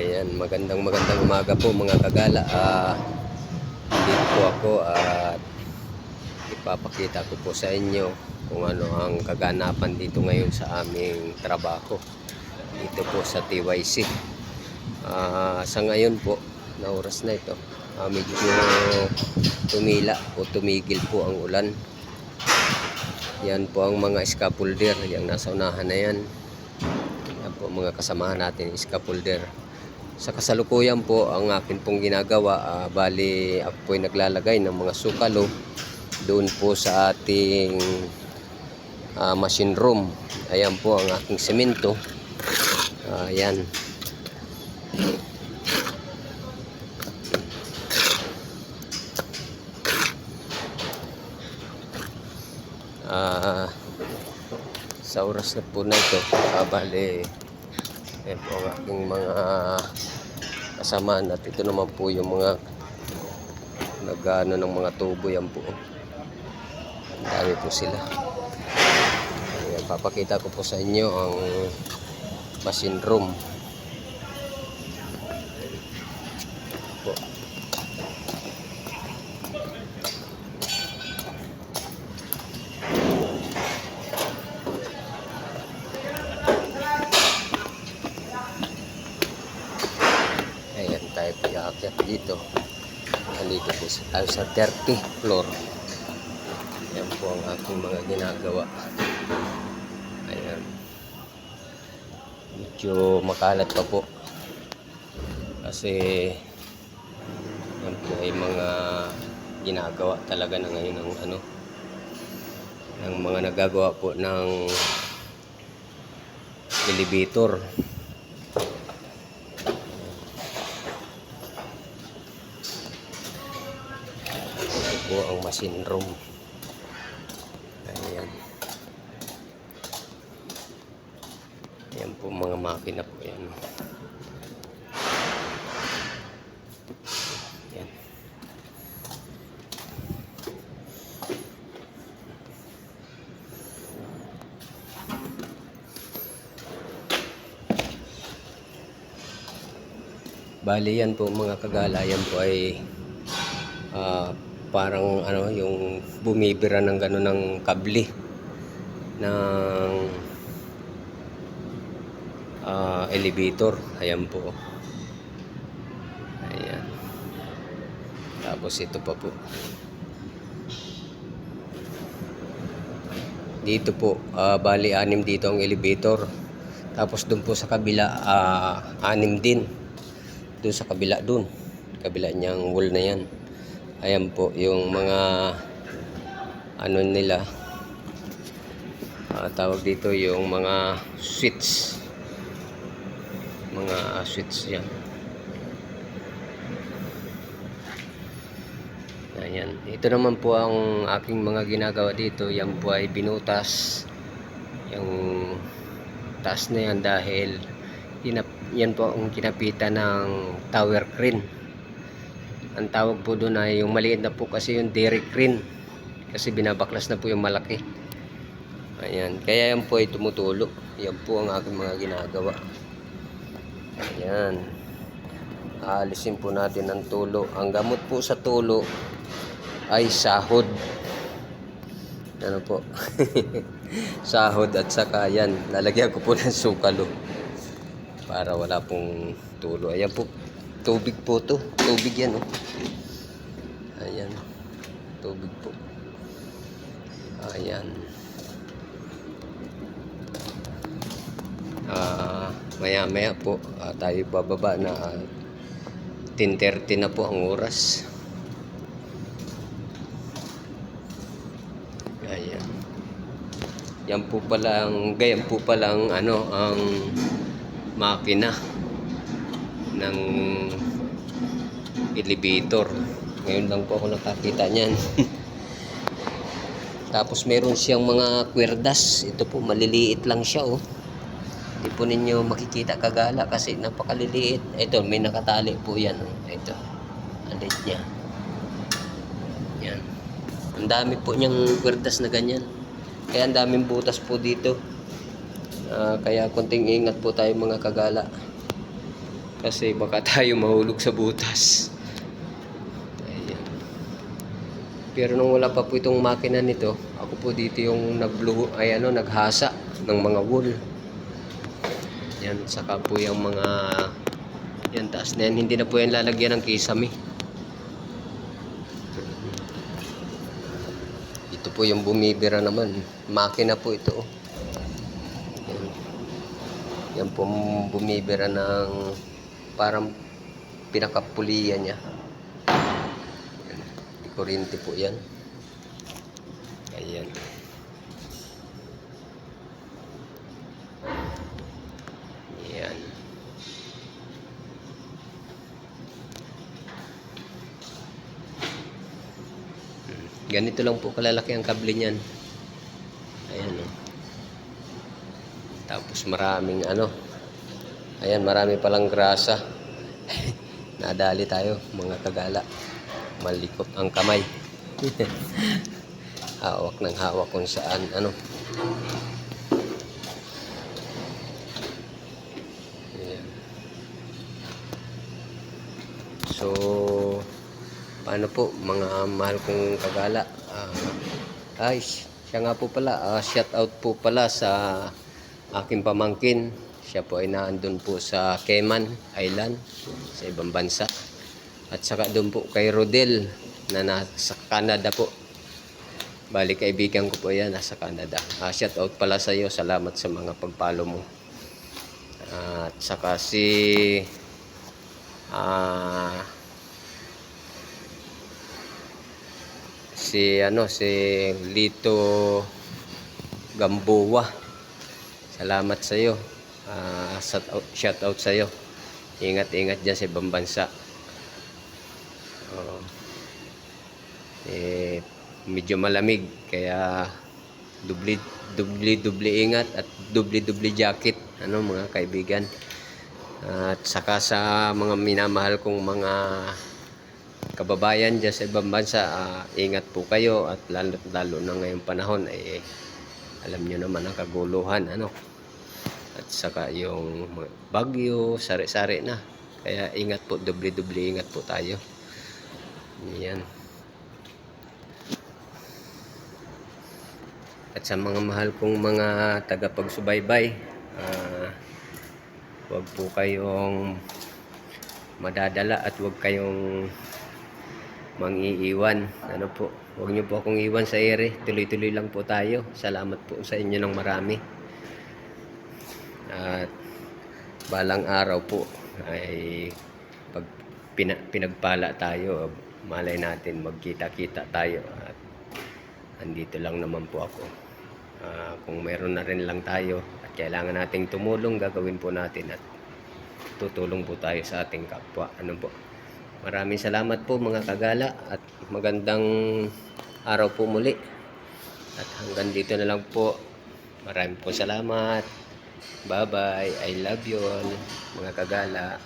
Ayan, magandang umaga po mga kagala. Dito po ako at ipapakita ko po sa inyo kung ano ang kaganapan dito ngayon sa aming trabaho dito po sa TYC. Sa ngayon po na oras na ito, medyo tumila o tumigil po ang ulan. Yan po ang mga scaffolder, yung nasa unahan na yan. Yan po mga kasamahan natin, scaffolder. Sa kasalukuyan po, ang akin pong ginagawa, bali ako po ay naglalagay ng mga sukalo doon po sa ating machine room. Ayan po ang aking semento. Ayan. Sa oras na po na ito, bali ayan po ang aking mga kasamaan at ito naman po yung mga nagano ng mga tubo. Yan po, dami po sila. Ayan, papakita ko po sa inyo ang machine room po. Ayan, tayo po iakyat dito. Nandito po tayo sa 30th floor. Ayan po ang aking mga ginagawa. Ayan, medyo makalat pa po kasi yan po ay mga ginagawa talaga na ngayon ng ng mga nagagawa po ng elevator. Po ang machine room. Ayan. Ayan po mga makina po yan. Ayan. Bali yan po mga kagala, yan po ay parang yung bumibira ng gano'n ng kable ng elevator. Ayan po. Ayan. Tapos ito pa po. Dito po, bali 6 dito ang elevator. Tapos doon po sa kabila, 6 din. Doon sa kabila kabila niyang wall na yan. Ayan po yung mga nila, tawag dito yung mga switch, yan. Ayan, ito naman po ang aking mga ginagawa dito. Yan po ay binutas yung taas na yan dahil yan po ang kinapitan ng tower crane. Ang tawag po doon ay yung maliit na po kasi yung derrick crane, kasi binabaklas na po yung malaki. Ayan, kaya yan po ay tumutulo. Yan po ang aking mga ginagawa. Ayan, aalisin po natin ang tulo. Ang gamot po sa tulo ay sahod. Ano po? Sahod at saka yan, lalagyan ko po ng sukalo para wala pong tulo. Ayan po, tubig po to. Tubig yan, oh. Ayan, tubig po. Ayan. Maya po tayo bababa na 10:30 na po ang oras. Ayan. Yan po pala ganyan po pala ang makina ng elevator. Ngayon lang po ako nakakita niyan. Tapos meron siyang mga kwerdas. Ito po, maliliit lang siya, oh. Hindi po ninyo makikita kagala kasi napakaliliit. Ito, may nakatali po yan, oh. Ito, alit niya. Yan. Ang dami po niyang kwerdas na ganyan. Kaya ang daming butas po dito. Kaya konting ingat po tayo mga kagala. Kasi baka tayo mahulog sa butas. Ayan. Pero nung wala pa po itong makina nito, ako po dito yung naghasa ng mga wool. Yan, saka po yung mga yan, taas na yan, hindi na po yan lalagyan ng kisame. Ito po yung bumibira naman, makina po ito. Yan po bumibira ng parang pinakapulian niya. Yan. Kuryente po yan. Ayan. Yan. Ganito lang po kalalaki ang kable niyan. Ayan o. Tapos maraming ayan, marami palang grasa. Nadali tayo mga kagala. Malikot ang kamay. Hawak ng hawak kung saan Ayan. So paano po mga mahal kong kagala, siya nga po pala, shout out po pala sa aking pamangkin. Siya po ay naandun po sa Cayman Island sa ibang bansa, at saka doon po kay Rodel na nasa Canada po. Bali kaibigan ko po yan, nasa Canada. Shout out pala sa iyo, salamat sa mga pagpalo mo. At saka si Lito Gamboa, salamat sa iyo. Shout out sa iyo. Ingat diyan sa ibang bansa. Medyo malamig kaya dubli ingat at dubli jacket mga kaibigan. At saka sa mga minamahal kong mga kababayan dyan sa ibang bansa, ingat po kayo, at lalo na ngayong panahon ay alam nyo naman ang kaguluhan at saka yung bagyo, sari-sari na, kaya ingat po, dubli ingat po tayo. Yan. At sa mga mahal kong mga tagapagsubaybay, huwag po kayong madadala at huwag kayong mangiiwan. Huwag niyo po akong iwan sa ere. Tuloy-tuloy lang po tayo. Salamat po sa inyo ng marami. At balang araw po ay pag pinagpala tayo, malay natin magkita-kita tayo. At andito lang naman po ako. Kung meron na rin lang tayo at kailangan nating tumulong, gagawin po natin at tutulong po tayo sa ating kapwa. Maraming salamat po mga kagala, at magandang araw po muli. At hanggang dito na lang po. Maraming po salamat. Bye bye. I love you all mga kagala.